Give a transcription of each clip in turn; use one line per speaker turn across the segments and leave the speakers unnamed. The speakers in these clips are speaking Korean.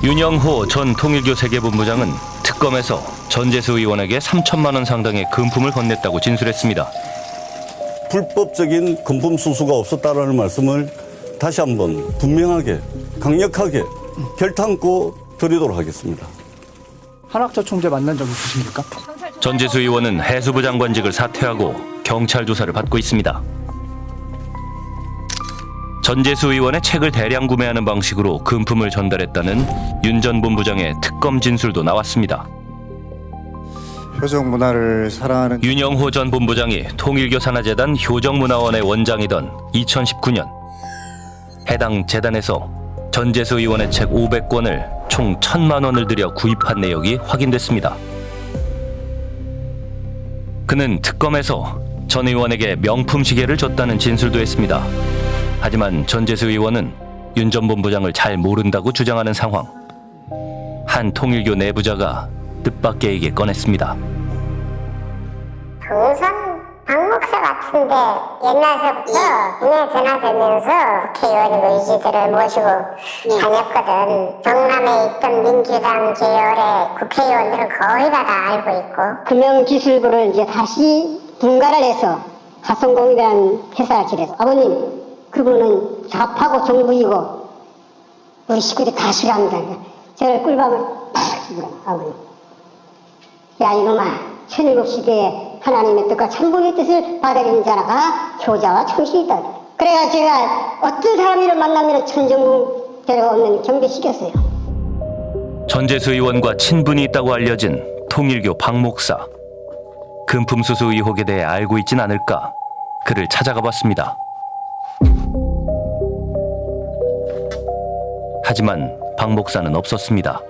윤영호 전 통일교 세계본부장은 특검에서 전재수 의원에게 3천만 원 상당의 금품을 건넸다고 진술했습니다.
불법적인 금품 수수가 없었다라는 말씀을 다시 한번 분명하게 강력하게 결탄코 드리도록 하겠습니다.
한학조 총재 만난 적 있으십니까?
전재수 의원은 해수부 장관직을 사퇴하고 경찰 조사를 받고 있습니다. 전재수 의원의 책을 대량 구매하는 방식으로 금품을 전달했다는 윤 전 본부장의 특검 진술도 나왔습니다.
효정 문화를 사랑하는
윤영호 전 본부장이 통일교 산하재단 효정문화원의 원장이던 2019년 해당 재단에서 전재수 의원의 책 500권을 총 1,000만 원을 들여 구입한 내역이 확인됐습니다. 그는 특검에서 전 의원에게 명품 시계를 줬다는 진술도 했습니다. 하지만 전재수 의원은 윤 전 본부장을 잘 모른다고 주장하는 상황. 한 통일교 내부자가 뜻밖의 얘기 꺼냈습니다.
동선 방목사 같은데 옛날서부터 문에 전화되면서 국회의원 의지들을 모시고 다녔거든. 경남에 있던 민주당 계열의 국회의원들은 거의 다 알고 있고.
금융기술부를 이제 다시 분가를 해서 화성공이라는 회사를 차려서 아버님 그분은 좌파고 정부이고 우리 식구들이 다 싫어합니다. 저를 꿀밤을 팍 주더라고요. 아버님. 야 이놈아 1700시대에 하나님의 뜻과 천국의 뜻을 받아들이는 자라가 효자와 충실이다. 그래가 제가 어떤 사람을 만나면 천정궁 데려오면 경배시켰어요.
전재수 의원과 친분이 있다고 알려진 통일교 박 목사. 금품 수수 의혹에 대해 알고 있진 않을까 그를 찾아가 봤습니다. 하지만 박 목사는 없었습니다.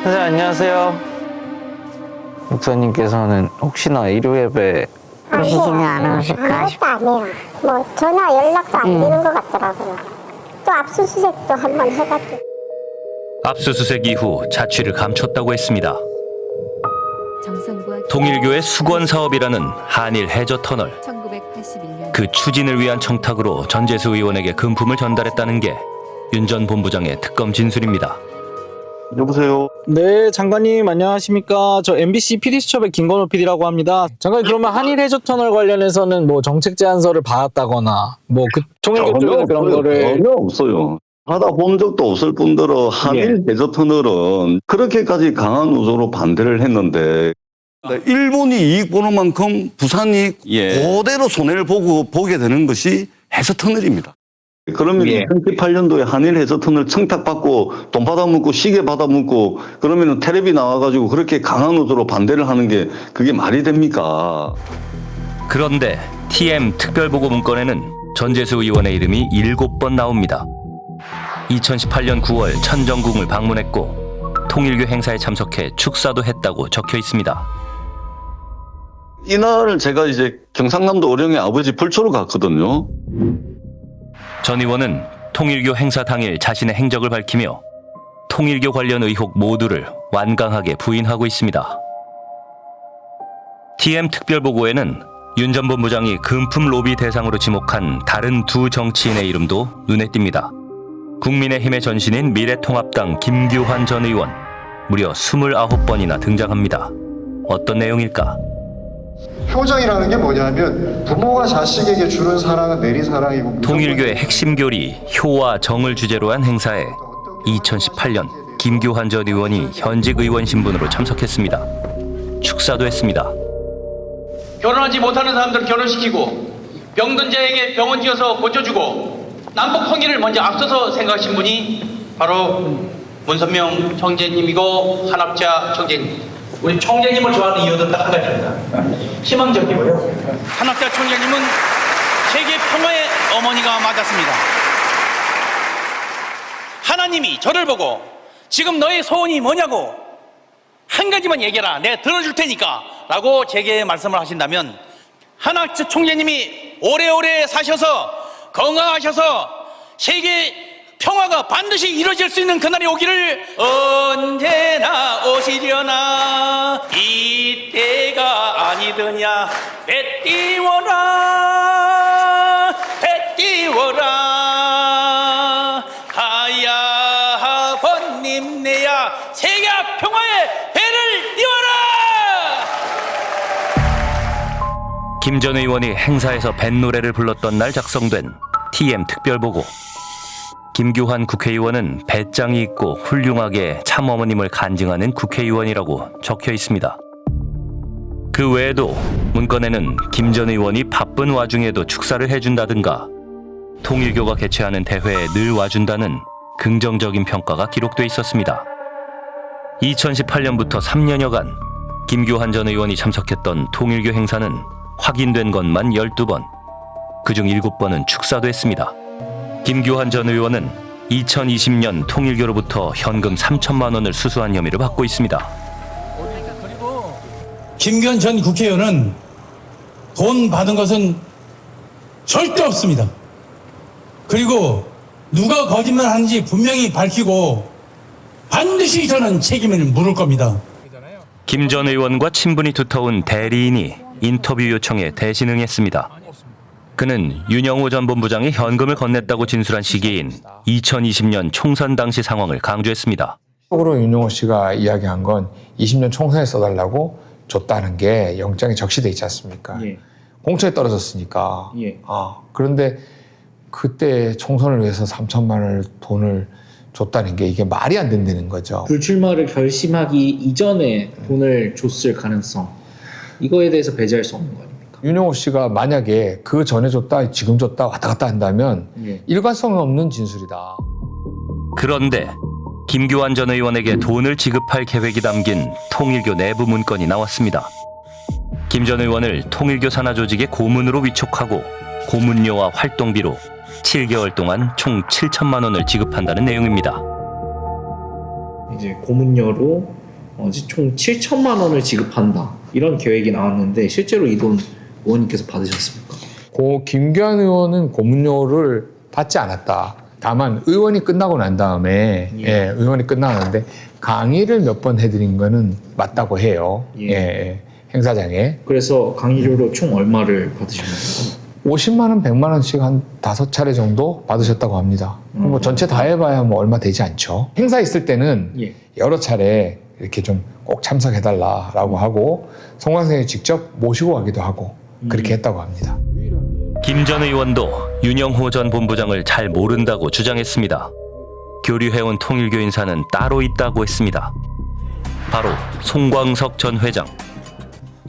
선생님 안녕하세요. 목사님께서는 혹시나 일요 예배
오시지는 않으실까 싶어요. 아니에요. 뭐 전화 연락도 안 되는 것 같더라고요. 또 압수수색도 한번 해가지고.
압수수색 이후 자취를 감췄다고 했습니다. 통일교의 수건 사업이라는 한일 해저 터널. 그 추진을 위한 청탁으로 전재수 의원에게 금품을 전달했다는 게 윤 전 본부장의 특검 진술입니다.
여보세요.
네, 장관님 안녕하십니까? 저 MBC PD수첩의 김건호 PD라고 합니다. 장관님 그러면 한일 해저터널 관련해서는 뭐 정책 제안서를 받았다거나 뭐 그 통일교 쪽에서 그런 거를
전혀 없어요. 하다 본 적도 없을 뿐더러 한일 해저터널은 그렇게까지 강한 우조로 반대를 했는데
일본이 이익 보는 만큼 부산이 그대로 손해를 보게 되는 것이 해저터널입니다.
그러면 2018년도에 한일 해저터널 청탁받고 돈 받아먹고 시계 받아먹고 그러면 텔레비 나와가지고 그렇게 강한 우조로 반대를 하는 게 그게 말이 됩니까?
그런데 TM 특별보고 문건에는 전재수 의원의 이름이 7번 나옵니다. 2018년 9월 천정궁을 방문했고 통일교 행사에 참석해 축사도 했다고 적혀 있습니다.
이날 제가 이제 경상남도 어령의 아버지 불초로 갔거든요.
전 의원은 통일교 행사 당일 자신의 행적을 밝히며 통일교 관련 의혹 모두를 완강하게 부인하고 있습니다. TM 특별보고에는 윤 전 본부장이 금품 로비 대상으로 지목한 다른 두 정치인의 이름도 눈에 띕니다. 국민의힘의 전신인 미래통합당 김규환 전 의원, 무려 29번이나 등장합니다. 어떤 내용일까?
효정이라는 게 뭐냐면 부모가 자식에게 주는 사랑은 내리사랑이고
통일교의 핵심 교리 효와 정을 주제로 한 행사에 2018년 김규환 전 의원이 현직 의원 신분으로 참석했습니다. 축사도 했습니다.
결혼하지 못하는 사람들 결혼시키고 병든 자에게 병원 지어서 고쳐주고 남북 통일을 먼저 앞서서 생각하신 분이 바로 문선명 총재님이고 한학자 총재님. 우리 총재님을 좋아하는 이유도 딱 한 가지입니다. 희망적이고요. 한학자 총재님은 세계 평화의 어머니가 맞았습니다. 하나님이 저를 보고 지금 너의 소원이 뭐냐고 한 가지만 얘기해라. 내가 들어줄 테니까 라고 제게 말씀을 하신다면 한학자 총재님이 오래오래 사셔서 건강하셔서 세계 평화가 반드시 이루어질 수 있는 그날이 오기를 언제나 오시려나 이때가 아니더냐 배 띄워라 하야 평화의 해를 띄워라!
김 전 의원이 행사에서 뱃노래를 불렀던 날 작성된 TM 특별보고. 김규환 국회의원은 배짱이 있고 훌륭하게 참어머님을 간증하는 국회의원이라고 적혀 있습니다. 그 외에도 문건에는 김 전 의원이 바쁜 와중에도 축사를 해준다든가 통일교가 개최하는 대회에 늘 와준다는 긍정적인 평가가 기록돼 있었습니다. 2018년부터 3년여간 김규환 전 의원이 참석했던 통일교 행사는 확인된 것만 12번, 그중 7번은 축사도 했습니다. 김규환 전 의원은 2020년 통일교로부터 현금 3천만 원을 수수한 혐의를 받고 있습니다.
김규환 전 국회의원은 돈 받은 것은 절대 없습니다. 그리고 누가 거짓말하는지 분명히 밝히고 반드시 저는 책임을 물을 겁니다.
김 전 의원과 친분이 두터운 대리인이 인터뷰 요청에 대신 응했습니다. 그는 윤영호 전 본부장이 현금을 건넸다고 진술한 시기인 2020년 총선 당시 상황을 강조했습니다.
속으로 윤영호 씨가 이야기한 건 20년 총선에 써달라고 줬다는 게 영장에 적시돼 있지 않습니까?
예.
공천에 떨어졌으니까.
예.
그런데 그때 총선을 위해서 3천만 원을 돈을 줬다는 게 이게 말이 안 된다는 거죠.
불출마를 결심하기 이전에 돈을 줬을 가능성, 이거에 대해서 배제할 수 없는 거 아닙니까?
윤영호 씨가 만약에 그 전에 줬다 지금 줬다 왔다 갔다 한다면 일관성 없는 진술이다.
그런데 김규환 전 의원에게 돈을 지급할 계획이 담긴 통일교 내부 문건이 나왔습니다. 김 전 의원을 통일교 산하 조직의 고문으로 위촉하고 고문료와 활동비로 7개월 동안 총 7천만 원을 지급한다는 내용입니다.
이제 고문료로 총 7천만 원을 지급한다, 이런 계획이 나왔는데 실제로 이 돈 의원님께서 받으셨습니까?
고 김규환 의원은 고문료를 받지 않았다. 다만 의원이 끝나고 난 다음에 의원이 끝나는데 강의를 몇 번 해드린 거는 맞다고 해요. 행사장에.
그래서 강의료로 총 얼마를 받으셨나요?
50만 원, 100만 원씩 한 5차례 정도 받으셨다고 합니다. 뭐 전체 다 해봐야 뭐 얼마 되지 않죠. 행사 있을 때는 여러 차례 이렇게 좀 꼭 참석해달라라고 하고 송광생이 직접 모시고 가기도 하고 그렇게 했다고 합니다.
김 전 의원도 윤영호 전 본부장을 잘 모른다고 주장했습니다. 교류해온 통일교 인사는 따로 있다고 했습니다. 바로 송광석 전 회장.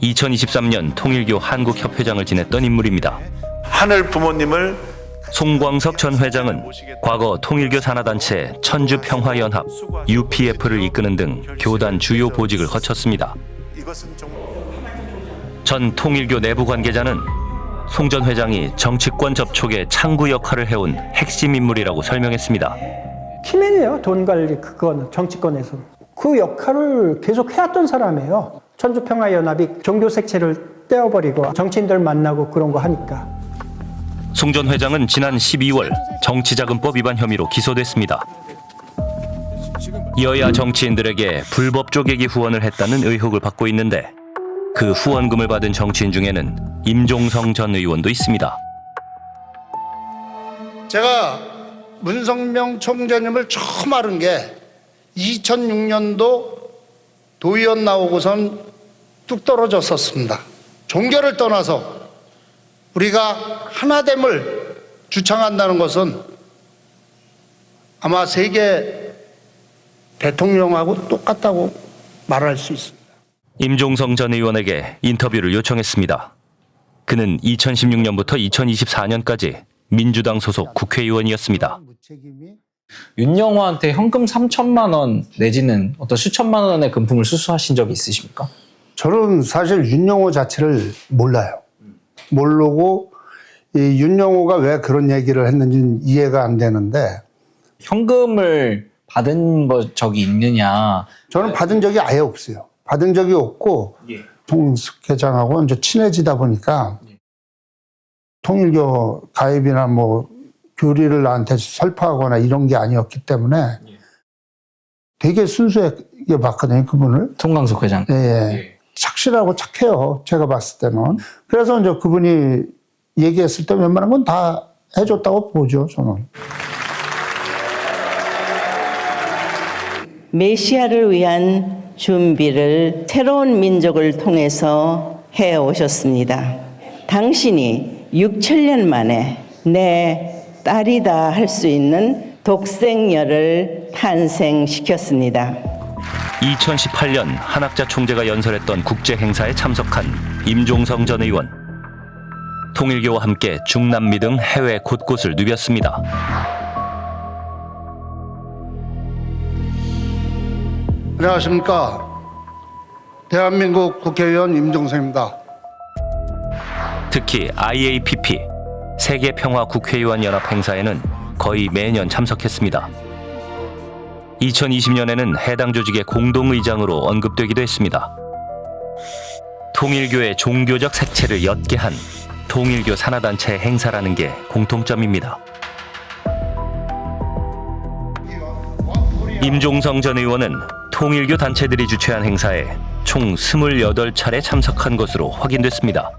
2023년 통일교 한국협회장을 지냈던 인물입니다.
하늘 부모님을
송광석 전 회장은 과거 통일교 산하단체 천주평화연합 UPF를 이끄는 등 교단 주요 보직을 거쳤습니다. 전 통일교 내부 관계자는 송 전 회장이 정치권 접촉의 창구 역할을 해온 핵심 인물이라고 설명했습니다.
키맨이에요. 돈 관리 그건 정치권에서. 그 역할을 계속 해왔던 사람이에요. 천주평화연합이 종교 색채를 떼어버리고 정치인들 만나고 그런 거 하니까.
송 전 회장은 지난 12월 정치자금법 위반 혐의로 기소됐습니다. 여야 정치인들에게 불법 쪼개기 후원을 했다는 의혹을 받고 있는데 그 후원금을 받은 정치인 중에는 임종성 전 의원도 있습니다.
제가 문성명 총재님을 처음 알은 게 2006년도 도의원 나오고선 뚝 떨어졌었습니다. 종교를 떠나서 우리가 하나됨을 주창한다는 것은 아마 세계 대통령하고 똑같다고 말할 수 있습니다.
임종성 전 의원에게 인터뷰를 요청했습니다. 그는 2016년부터 2024년까지 민주당 소속 국회의원이었습니다.
윤영호한테 현금 3천만 원 내지는 어떤 수천만 원의 금품을 수수하신 적이 있으십니까?
저는 사실 윤영호 자체를 몰라요. 모르고 이 윤영호가 왜 그런 얘기를 했는지는 이해가 안 되는데
현금을 받은 적이 있느냐?
저는 받은 적이 아예 없어요. 받은 적이 없고 통일회장하고 이제 친해지다 보니까 통일교 가입이나 뭐 교리를 나한테 설파하거나 이런 게 아니었기 때문에 되게 순수하게 봤거든요, 그분을.
송광석 회장.
예. 착실하고 착해요, 제가 봤을 때는. 그래서 이제 그분이 얘기했을 때 웬만한 건 다 해줬다고 보죠, 저는.
메시아를 위한 준비를 새로운 민족을 통해서 해오셨습니다. 당신이 6,000년 만에 내 딸이다 할 수 있는 독생녀를 탄생시켰습니다.
2018년 한학자 총재가 연설했던 국제 행사에 참석한 임종성 전 의원. 통일교와 함께 중남미 등 해외 곳곳을 누볐습니다.
안녕하십니까. 대한민국 국회의원 임종성입니다.
특히 IAPP 세계평화국회의원연합 행사에는 거의 매년 참석했습니다. 2020년에는 해당 조직의 공동의장으로 언급되기도 했습니다. 통일교의 종교적 색채를 옅게 한 통일교 산하단체 행사라는 게 공통점입니다. 임종성 전 의원은 통일교 단체들이 주최한 행사에 총 28차례 참석한 것으로 확인됐습니다.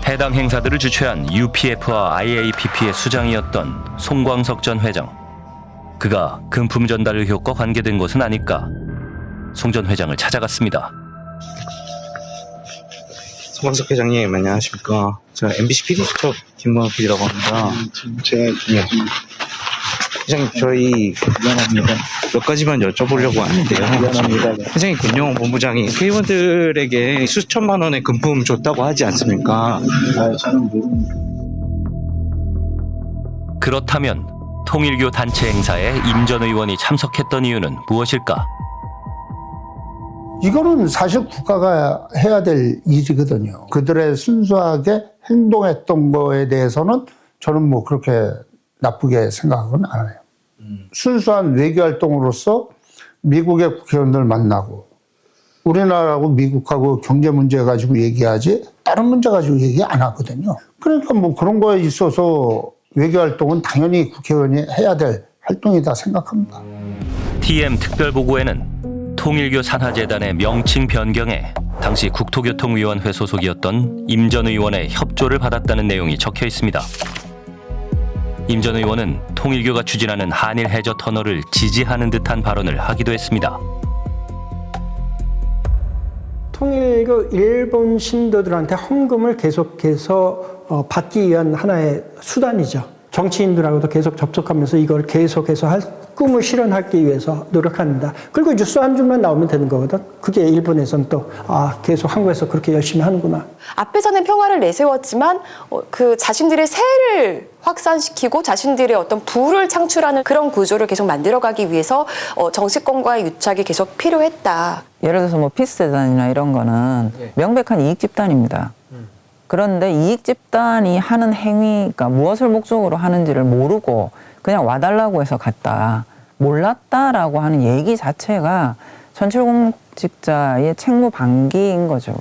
해당 행사들을 주최한 UPF와 IAPP의 수장이었던 송광석 전 회장. 그가 금품 전달 의혹과 관계된 것은 아닐까? 송 전 회장을 찾아갔습니다.
송광석 회장님 안녕하십니까? 저 MBC PD수첩 김건호 PD라고 합니다. 회장님 저희 미안합니다. 몇 가지만 여쭤보려고 하는데요. 미안합니다. 회장님 군용 본부장이 회원들에게 수천만 원의 금품 줬다고 하지 않습니까?
그렇다면 통일교 단체 행사에 임 전 의원이 참석했던 이유는 무엇일까?
이거는 사실 국가가 해야 될 일이거든요. 그들의 순수하게 행동했던 거에 대해서는 저는 뭐 그렇게 나쁘게 생각은 안 해요. 순수한 외교활동으로서 미국의 국회의원들 만나고 우리나라하고 미국하고 경제 문제 가지고 얘기하지 다른 문제 가지고 얘기 안 하거든요. 그러니까 뭐 그런 거에 있어서 외교활동은 당연히 국회의원이 해야 될 활동이다 생각합니다.
TM 특별보고에는 통일교 산하재단의 명칭 변경에 당시 국토교통위원회 소속이었던 임 전 의원의 협조를 받았다는 내용이 적혀 있습니다. 임 전 의원은 통일교가 추진하는 한일 해저 터널을 지지하는 듯한 발언을 하기도 했습니다.
통일교 일본 신도들한테 헌금을 계속해서 받기 위한 하나의 수단이죠. 정치인들하고도 계속 접촉하면서 이걸 계속해서 할 꿈을 실현하기 위해서 노력한다. 그리고 뉴스 한 줄만 나오면 되는 거거든. 그게 일본에서는 또 계속 한국에서 그렇게 열심히 하는구나.
앞에서는 평화를 내세웠지만 그 자신들의 세를 확산시키고 자신들의 어떤 부를 창출하는 그런 구조를 계속 만들어가기 위해서 정치권과의 유착이 계속 필요했다.
예를 들어서 뭐 피스재단이나 이런 거는 명백한 이익 집단입니다. 그런데 이익 집단이 하는 행위가 무엇을 목적으로 하는지를 모르고 그냥 와달라고 해서 갔다. 몰랐다라고 하는 얘기 자체가 전출공직자의 책무 방기인 거죠.